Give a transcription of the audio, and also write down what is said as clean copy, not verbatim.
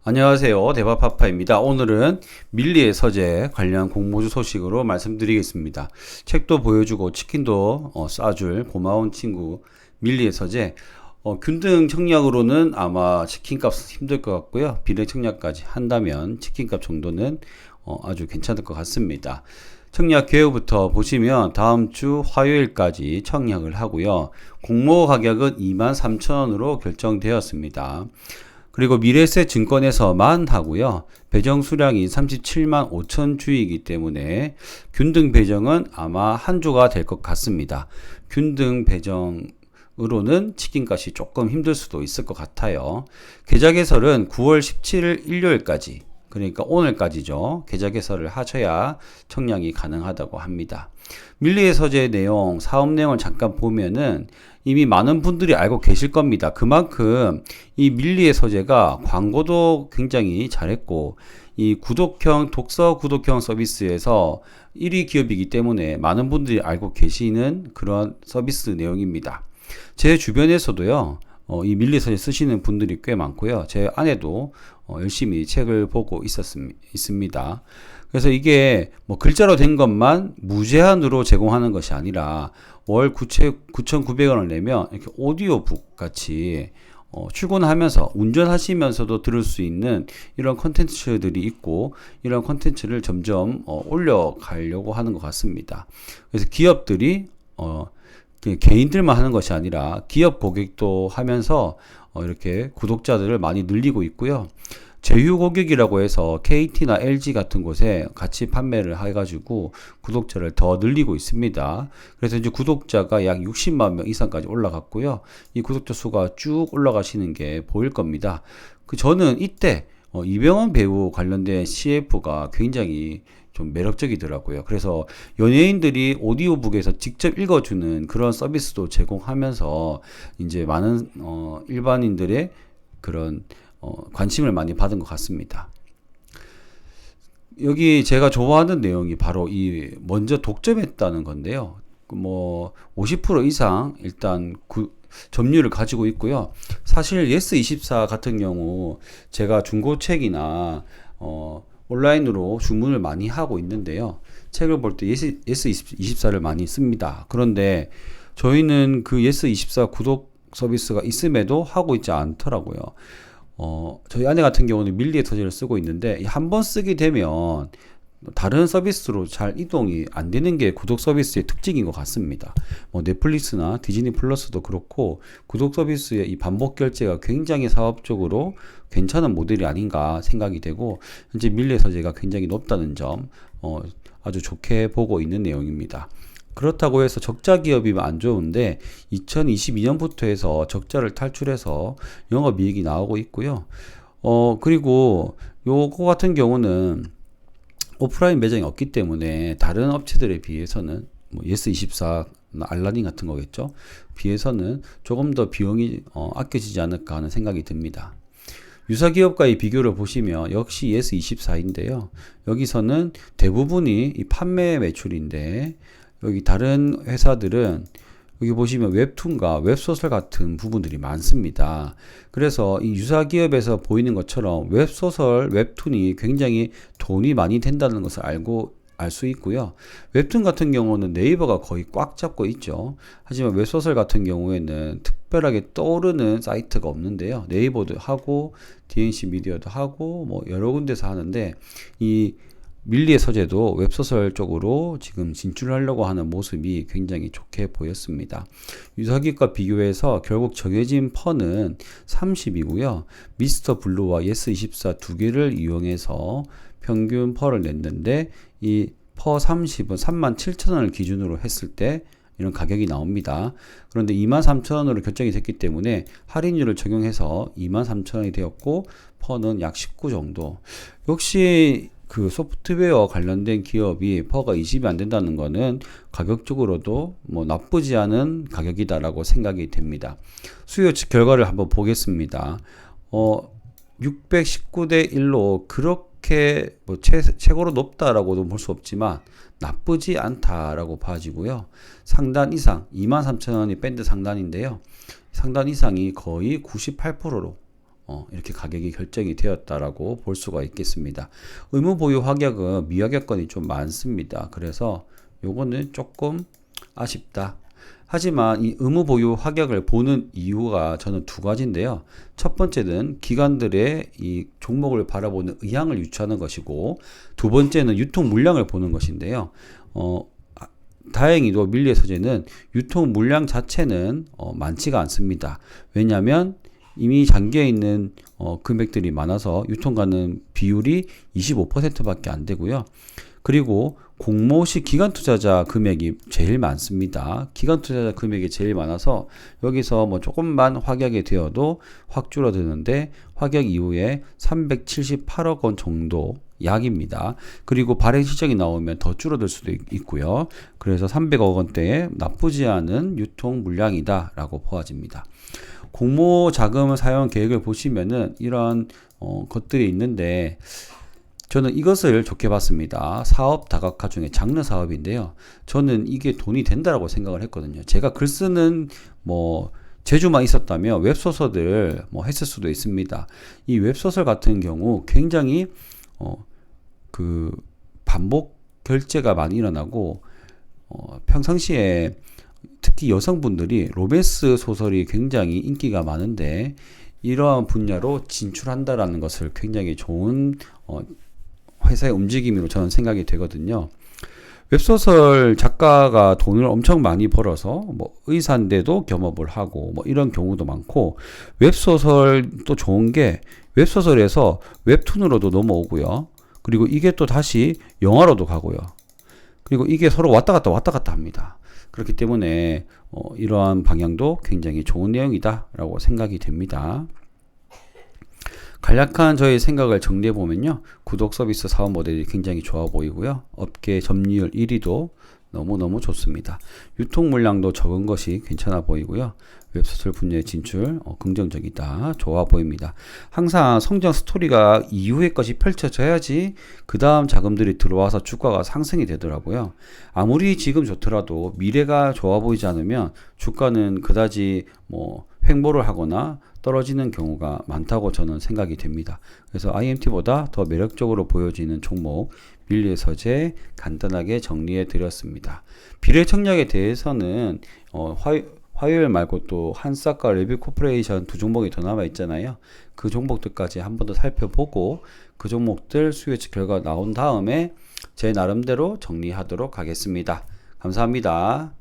안녕하세요. 대박파파입니다. 오늘은 밀리의 서재 관련 공모주 소식으로 말씀드리겠습니다. 책도 보여주고 치킨도 싸줄 고마운 친구 밀리의 서재. 균등 청약으로는 아마 치킨값은 힘들 것 같고요. 비례 청약까지 한다면 치킨값 정도는 아주 괜찮을 것 같습니다. 청약 개요부터 보시면 다음 주 화요일까지 청약을 하고요. 공모 가격은 23,000원으로 결정되었습니다. 그리고 미래세 증권에서만 하고요. 배정 수량이 37만 5천 주이기 때문에 균등 배정은 아마 한 주가 될 것 같습니다. 균등 배정으로는 치킨값이 조금 힘들 수도 있을 것 같아요. 계좌 개설은 9월 17일 일요일까지, 그러니까 오늘까지죠. 계좌 개설을 하셔야 청약이 가능하다고 합니다. 밀리의 서재 내용, 사업 내용을 잠깐 보면은 이미 많은 분들이 알고 계실 겁니다. 그만큼 이 밀리의 서재가 광고도 굉장히 잘했고, 이 구독형, 독서 구독형 서비스에서 1위 기업이기 때문에 많은 분들이 알고 계시는 그런 서비스 내용입니다. 제 주변에서도요, 이 밀리의 서재 쓰시는 분들이 꽤 많고요. 제 아내도 열심히 책을 보고 있습니다. 그래서 이게 뭐 글자로 된 것만 무제한으로 제공하는 것이 아니라 월 9,900원을 내면 이렇게 오디오북 같이 출근하면서 운전하시면서도 들을 수 있는 이런 컨텐츠들이 있고, 이런 컨텐츠를 점점 올려가려고 하는 것 같습니다. 그래서 기업들이 개인들만 하는 것이 아니라 기업 고객도 하면서 이렇게 구독자들을 많이 늘리고 있고요. 제휴 고객이라고 해서 KT나 LG 같은 곳에 같이 판매를 해가지고 구독자를 더 늘리고 있습니다. 그래서 이제 구독자가 약 60만 명 이상까지 올라갔고요. 이 구독자 수가 쭉 올라가시는 게 보일 겁니다. 저는 이때 이병헌 배우 관련된 CF가 굉장히 좀 매력적이더라고요. 그래서 연예인들이 오디오북에서 직접 읽어주는 그런 서비스도 제공하면서 이제 많은 일반인들의 그런 관심을 많이 받은 것 같습니다. 여기 제가 좋아하는 내용이 바로 이 먼저 독점했다는 건데요. 뭐 50% 이상 일단 점유율을 가지고 있고요. 사실 예스24 같은 경우 제가 중고책이나 온라인으로 주문을 많이 하고 있는데요. 책을 볼 때 예스24를 많이 씁니다. 그런데 저희는 그 예스24 구독 서비스가 있음에도 하고 있지 않더라고요. 저희 아내 같은 경우는 밀리의 서재를 쓰고 있는데 한 번 쓰게 되면 다른 서비스로 잘 이동이 안 되는 게 구독 서비스의 특징인 것 같습니다. 뭐 넷플릭스나 디즈니 플러스도 그렇고 구독 서비스의 이 반복 결제가 굉장히 사업적으로 괜찮은 모델이 아닌가 생각이 되고, 현재 밀리의 서재가 굉장히 높다는 점 아주 좋게 보고 있는 내용입니다. 그렇다고 해서 적자 기업이면 안 좋은데 2022년부터 해서 적자를 탈출해서 영업이익이 나오고 있고요. 그리고 요거 같은 경우는 오프라인 매장이 없기 때문에 다른 업체들에 비해서는 뭐 예스24나 알라딘 같은 거겠죠. 비해서는 조금 더 비용이 아껴지지 않을까 하는 생각이 듭니다. 유사 기업과의 비교를 보시면 역시 예스24인데요. 여기서는 대부분이 이 판매 매출인데, 여기 다른 회사들은 여기 보시면 웹툰과 웹소설 같은 부분들이 많습니다. 그래서 이 유사 기업에서 보이는 것처럼 웹소설, 웹툰이 굉장히 돈이 많이 된다는 것을 알 수 있고요. 웹툰 같은 경우는 네이버가 거의 꽉 잡고 있죠. 하지만 웹소설 같은 경우에는 특별하게 떠오르는 사이트가 없는데요. 네이버도 하고 DNC 미디어도 하고 뭐 여러 군데서 하는데, 이 밀리의 서재도 웹소설 쪽으로 지금 진출하려고 하는 모습이 굉장히 좋게 보였습니다. 유사기업과 비교해서 결국 정해진 퍼는 30이고요. 미스터 블루와 예스24 두 개를 이용해서 평균 퍼를 냈는데, 이 퍼 30은 37,000원을 기준으로 했을 때 이런 가격이 나옵니다. 그런데 23,000원으로 결정이 됐기 때문에 할인율을 적용해서 23,000원이 되었고, 퍼는 약 19 정도. 역시 그 소프트웨어 관련된 기업이 퍼가 20이 안 된다는 거는 가격적으로도 뭐 나쁘지 않은 가격이다라고 생각이 됩니다. 수요 결과를 한번 보겠습니다. 619대 1로 그렇게 뭐 최고로 높다라고도 볼 수 없지만 나쁘지 않다라고 봐지고요. 상단 이상 23,000원이 밴드 상단인데요. 상단 이상이 거의 98%로 이렇게 가격이 결정이 되었다라고 볼 수가 있겠습니다. 의무 보유 확약은 미확약건이 좀 많습니다. 그래서 요거는 조금 아쉽다. 하지만 이 의무 보유 확약을 보는 이유가 저는 두 가지인데요. 첫 번째는 기관들의 이 종목을 바라보는 의향을 유추하는 것이고, 두 번째는 유통 물량을 보는 것인데요. 다행히도 밀리의서재는 유통 물량 자체는 많지가 않습니다. 왜냐하면 이미 잠겨 있는 금액들이 많아서 유통 가는 비율이 25%밖에 안 되고요. 그리고 공모시 기관 투자자 금액이 제일 많습니다. 기관 투자자 금액이 제일 많아서 여기서 뭐 조금만 확약이 되어도 확 줄어드는데, 확약 이후에 378억 원 정도 약입니다. 그리고 발행 실적이 나오면 더 줄어들 수도 있고요. 그래서 300억 원대의 나쁘지 않은 유통 물량이다 라고 보아집니다. 공모 자금 사용 계획을 보시면은 이런 것들이 있는데, 저는 이것을 좋게 봤습니다. 사업 다각화 중에 장르 사업인데요. 저는 이게 돈이 된다라고 생각을 했거든요. 제가 글 쓰는 재주만 있었다면 웹소설을 했을 수도 있습니다. 이 웹소설 같은 경우 굉장히 그 반복 결제가 많이 일어나고, 평상시에 특히 여성분들이 로맨스 소설이 굉장히 인기가 많은데, 이러한 분야로 진출한다라는 것을 굉장히 좋은 회사의 움직임으로 저는 생각이 되거든요. 웹소설 작가가 돈을 엄청 많이 벌어서 의사인데도 겸업을 하고 이런 경우도 많고, 웹소설도 좋은 게 웹소설에서 웹툰으로도 넘어오고요. 그리고 이게 또 다시 영화로도 가고요. 그리고 이게 서로 왔다 갔다 합니다. 그렇기 때문에 이러한 방향도 굉장히 좋은 내용이다 라고 생각이 됩니다. 간략한 저의 생각을 정리해 보면요, 구독 서비스 사업 모델이 굉장히 좋아 보이고요, 업계 점유율 1위도 너무너무 좋습니다. 유통 물량도 적은 것이 괜찮아 보이고요, 웹소설 분야의 진출 긍정적이다, 좋아 보입니다. 항상 성장 스토리가 이후의 것이 펼쳐져야지 그 다음 자금들이 들어와서 주가가 상승이 되더라고요. 아무리 지금 좋더라도 미래가 좋아 보이지 않으면 주가는 그다지 횡보를 하거나 떨어지는 경우가 많다고 저는 생각이 됩니다. 그래서 IMT보다 더 매력적으로 보여지는 종목 밀리의서재 간단하게 정리해 드렸습니다. 비례청약에 대해서는 화요일 말고 또 한싹과 레뷰코퍼레이션 두 종목이 더 남아 있잖아요. 그 종목들까지 한 번 더 살펴보고 그 종목들 수요치 결과 나온 다음에 제 나름대로 정리하도록 하겠습니다. 감사합니다.